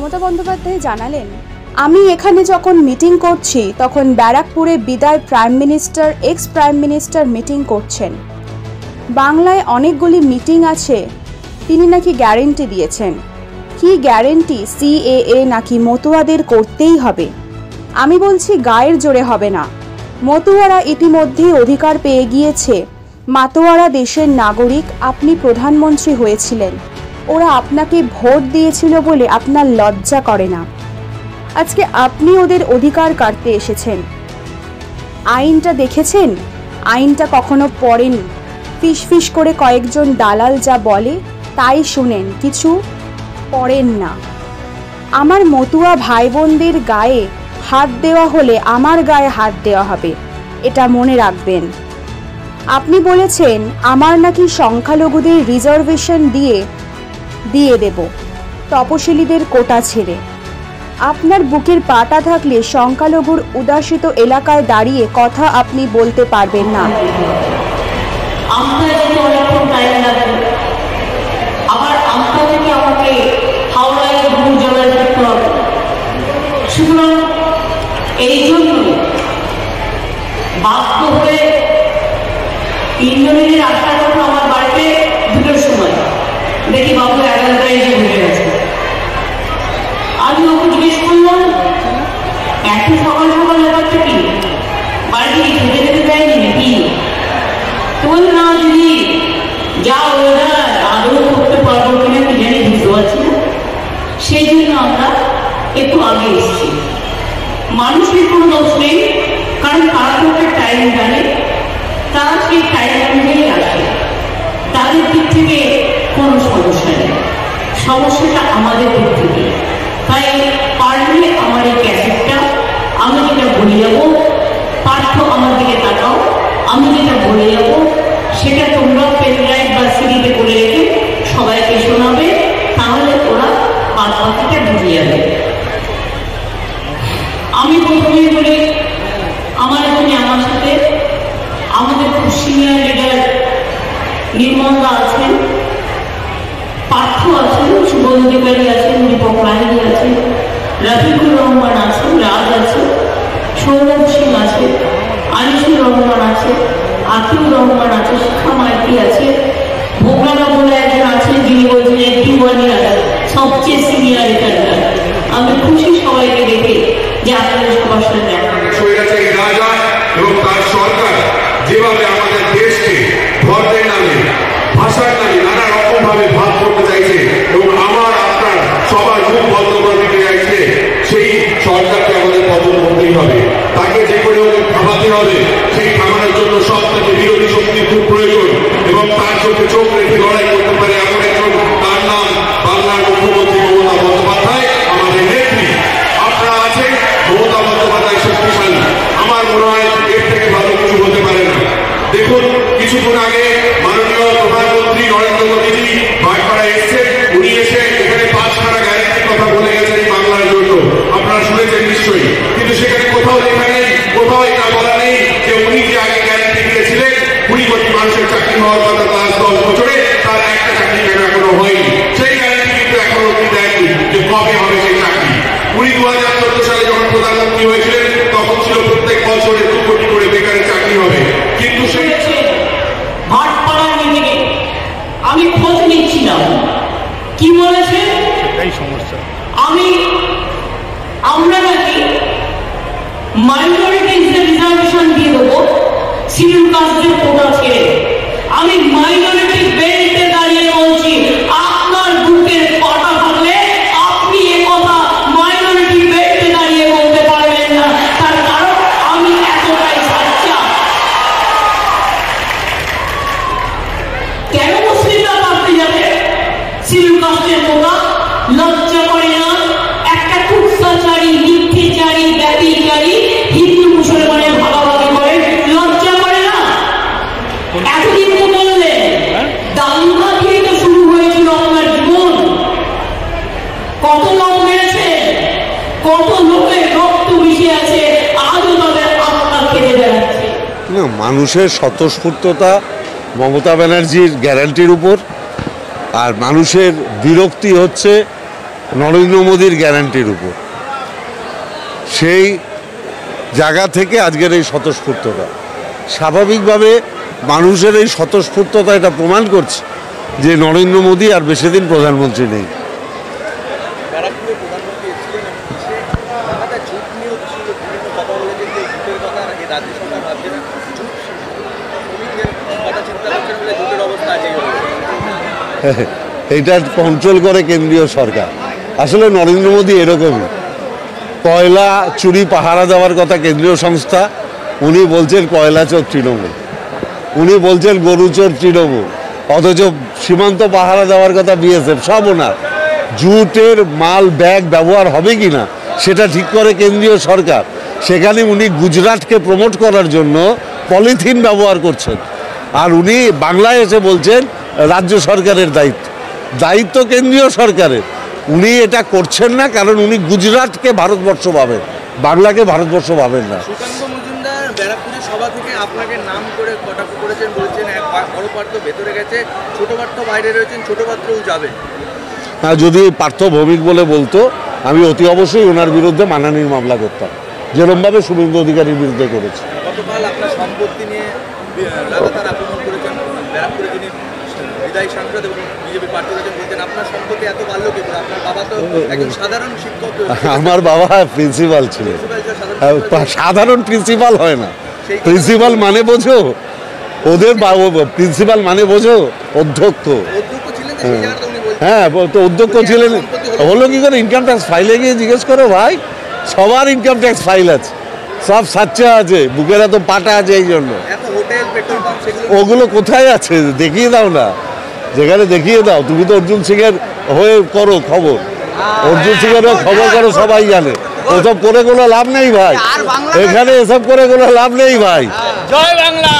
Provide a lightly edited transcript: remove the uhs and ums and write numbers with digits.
মমতা বন্দ্যোপাধ্যায় জানালেন, আমি এখানে যখন মিটিং করছি তখন ব্যারাকপুরে বিদায় prime minister, x prime minister meeting করছেন। বাংলায় অনেকগুলি মিটিং আছে, তিনি নাকি গ্যারেন্টি দিয়েছেন। কি গ্যারেন্টি? সিএএ নাকি মতুয়াদের করতেই হবে। আমি বলছি গায়ের জোরে হবে না। মতুয়ারা ইতিমধ্যেই অধিকার পেয়ে গিয়েছে। মাতোয়ারা দেশের নাগরিক, আপনি প্রধানমন্ত্রী হয়েছিলেন, ওরা আপনাকে ভোট দিয়েছিল বলে আপনার লজ্জা করে না। আজকে আপনি ওদের অধিকার কাটতে এসেছেন। আইনটা দেখেছেন? আইনটা কখনো পড়েন? ফিস ফিস করে কয়েকজন দালাল যা বলে তাই শুনেন, কিছু পড়েন না। আমার মতুয়া ভাই বোনদের গায়ে হাত দেওয়া হলে আমার গায়ে হাত দেওয়া হবে, এটা মনে রাখবেন। আপনি বলেছেন আমার নাকি সংখ্যালঘুদের রিজার্ভেশন দিয়ে দেব, তপশিলীদের কোটা ছেড়ে। আপনার বুকের পাটা থাকলে সংখ্যালঘুর উদাসিত এলাকায় দাঁড়িয়ে কথা আপনি বলতে পারবেন না। এই জন্য বাধ্য হয়ে ইন্দ্রনীলের আসার কথা আমার বাড়িতে দুটোর সময় দেখি বাবু 11টায় এসে ঘুরে গেছে। আমি ওকে জিজ্ঞেস করলাম, এত সকাল সকাল ব্যাপারটা কি, বাড়িতে খেতে খেতে দেয়নি নাকি? তো বলল, না দিদি, যা ওরা আদৌ করতে পারবো কিনা কি জানি, বুঝতে পারছি না, সেই জন্য আমরা একটু আগে এসেছি। মানুষের কোনো দোষ নেই, কারণ তারা তো একটা টাইম জানে, তারা সেই টাইম অনুযায়ী আসে, তাদের দিক থেকে কোনো সমস্যা নেই, সমস্যাটা আমাদের দিক থেকে। তাই পারলে আমার এই ক্যাসেটটা আমি যেটা বলে যাবো, পাঠ্য আমার দিকে তাকাও, আমি যেটা বলে যাবো সেটা তোমরা পেন ড্রাইভ বা সিডিতে করে রেখে সবাইকে শোনাবে, তাহলে ওরা বাদবাকিটা বুঝে যাবে। আমি প্রথমেই বলি, আমার এখানে আমার সাথে আমাদের খুব সিনিয়র লিডার নির্মলদা আছেন, পার্থ আছেন, সুবোধ অধিকারী আছেন, দীপক লাহিড়ী আছেন, রফিকুর রহমান আছেন, রাজ আছে, সৌরভ সিং আছে, আনিসুর রহমান আছে, আতিউর রহমান আছে, শিখা মাইতি আছে, ভোগনারা বলে একজন আছেন যিনি বলছেন সবচেয়ে সিনিয়র এখানকার। আমি খুশি সবাইকে দেখে যে আপনাদের সবার সঙ্গে এবং তার সরকার যেভাবে আমাদের দেশকে ধর্মের নামে, ভাষার নামে নানা রকম ভাবে ভাগ করতে চাইছে এবং আমার আপনার সবার মুখ বন্ধ করে দিতে চাইছে, সেই সরকারকে আমাদের পতন করতেই হবে। তাকে যে করে ওদের থামাতে হবে। সেই থামানোর জন্য সব থেকে বিরোধী শক্তির খুব প্রয়োজন এবং তার চোখে চোখ রেখে লড়াই করতে পারে এমন একজন, তার নাম বাংলার মুখ্যমন্ত্রী মমতা বন্দ্যোপাধ্যায়, আমাদের নেত্রী। আপনারা আছেন, মমতা বন্দ্যোপাধ্যায় শক্তিশালী, আমার মনে হয় এর থেকে ভালো কিছু হতে পারে না। দেখুন, কিছুক্ষণ আগে মাননীয় প্রধানমন্ত্রী নরেন্দ্র মোদীজি ভাটপাড়ায় এসেছেন, উনি এসে এখানে 5 গ্যারান্টির কথা বলে গেছেন বাংলার জন্য, আপনারা শুনেছেন নিশ্চয়ই। কিন্তু সেখানে কোথাও লেখা নেই, কোথাও এটা বলা নেই যে উনি যে আগে গ্যারান্টি দিয়েছিলেন 20 কোটি মানুষের চাকরি হওয়ার কথা লাস্ট 10 বছরে, তার একটা চাকরি কেন এখনো হয়নি। সেই গ্যারান্টি কিন্তু এখনো উনি দেননি যে কবে হবে সেই চাকরি। উনি 2014 সালে যখন প্রধানমন্ত্রী হয়েছিলেন তখন ছিল প্রত্যেক বছরে 2 কোটি করে বেকারের চাকরি হবে, কিন্তু সেই ভাটপাড়ার মিটিংয়ে আমি খোঁজ নিচ্ছিলাম, কি বলেছে সমস্যা, আমরা নাকি মাইনরিটিদের রিজার্ভেশন দিয়ে দেবো শিডিউল কাস্টের কোটা ছেড়ে। আমি মাইনরিটি বেল্টে দাঁড়িয়ে বলছি, আপনার বুকের পাটা থাকলে আপনি এ কথা মাইনরিটি বেল্টে দাঁড়িয়ে বলতে পারবেন না, তার কারণ আমি এতটাই সাচ্চা। কেন মুসলিমরা পারতে যাবে শিডিউল কাস্টের কোটা? লজ্জা করে না? একটা কুৎসাচারী, মিথ্যেচারী, ব্যভিচারী হিন্দু মুসলমানের ভাগাভাগি করে, লজ্জা করে না? এতদিন তো বললেন দাঙ্গা দিয়ে তো শুরু হয়েছিল আপনার জীবন, কত লোক মেরেছে, কত লোকের রক্ত মিশে আছে, আজও তাদের আত্মা খেতে বেড়াচ্ছে। মানুষের স্বতঃস্ফূর্ততা মমতা ব্যানার্জির গ্যারান্টির উপর, আর মানুষের বিরক্তি হচ্ছে নরেন্দ্র মোদীর গ্যারান্টির উপর। সেই জায়গা থেকে আজকের এই স্বতঃস্ফূর্ততা, স্বাভাবিকভাবে মানুষের এই স্বতঃস্ফূর্ততা এটা প্রমাণ করছে যে নরেন্দ্র মোদী আর বেশি দিন প্রধানমন্ত্রী নেই। এটা কন্ট্রোল করে কেন্দ্রীয় সরকার। আসলে নরেন্দ্র মোদী এরকমই, কয়লা চুরি পাহারা দেওয়ার কথা কেন্দ্রীয় সংস্থা, উনি বলছেন কয়লা চোর তৃণমূল, উনি বলছেন গরু চোর তৃণমূল, অথচ সীমান্ত পাহারা দেওয়ার কথা বিএসএফ। সব ওনার। জুটের মাল ব্যাগ ব্যবহার হবে কি না সেটা ঠিক করে কেন্দ্রীয় সরকার। সেখানে উনি গুজরাটকে প্রমোট করার জন্য পলিথিন ব্যবহার করছেন, আর উনি বাংলায় এসে বলছেন রাজ্য সরকারের দায়িত্ব কেন্দ্রীয় সরকারের। উনি এটা করছেন না কারণ উনি গুজরাটকে ভারতবর্ষ ভাবেন, বাংলাকে ভারতবর্ষ ভাবেন না। সুকান্ত মজুমদার ব্যারাকপুরের সভা থেকে আপনাকে নাম করে কটাক্ষ করেছেন, বলছেন এক বড় পাত্র ভেতরে গেছে, ছোট পাত্র বাইরে রয়েছেন, ছোট পাত্রও যাবে। যদি পার্থ ভৌমিক বলে বলতো আমি অতি অবশ্যই ওনার বিরুদ্ধে মানহানির মামলা করতাম, যেরকমভাবে শুভেন্দু অধিকারীর বিরুদ্ধে করেছে। গতকাল আপনার সম্পত্তি নিয়ে লাগাতার আক্রমণ করেছেন ব্যারাকপুরে, যিনি বিদায়ী সাংসদ এবং বিজেপি প্রার্থী রয়েছেন, বলছেন আপনার সম্পত্তি এত বাড়লো কি করে? আপনার বাবা তো একজন সাধারণ শিক্ষক। আমার বাবা প্রিন্সিপাল ছিলেন। সাধারণ প্রিন্সিপাল হয় না, প্রিন্সিপাল মানে বোঝো, ওদের প্রিন্সিপাল মানে বোঝো অধ্যক্ষ। হ্যাঁ, তো অধ্যক্ষ ছিলেন। হলো কি করে? ইনকাম ট্যাক্স ফাইলে গিয়ে জিজ্ঞেস করো ভাই, সবার ইনকাম ট্যাক্স ফাইল আছে, সব সাচ্চা আছে, বুকের এত পাটা আছে। এই জন্য ওগুলো কোথায় আছে দেখিয়ে দাও না, যেখানে দেখিয়ে দাও। তুমি তো অর্জুন সিংয়ের হয়ে করো খবর, অর্জুন সিংয়েরও খবর করো, সবাই জানে। ওসব করে কোনো লাভ নেই ভাই, এখানে এসব করে কোনো লাভ নেই ভাই। জয় বাংলা।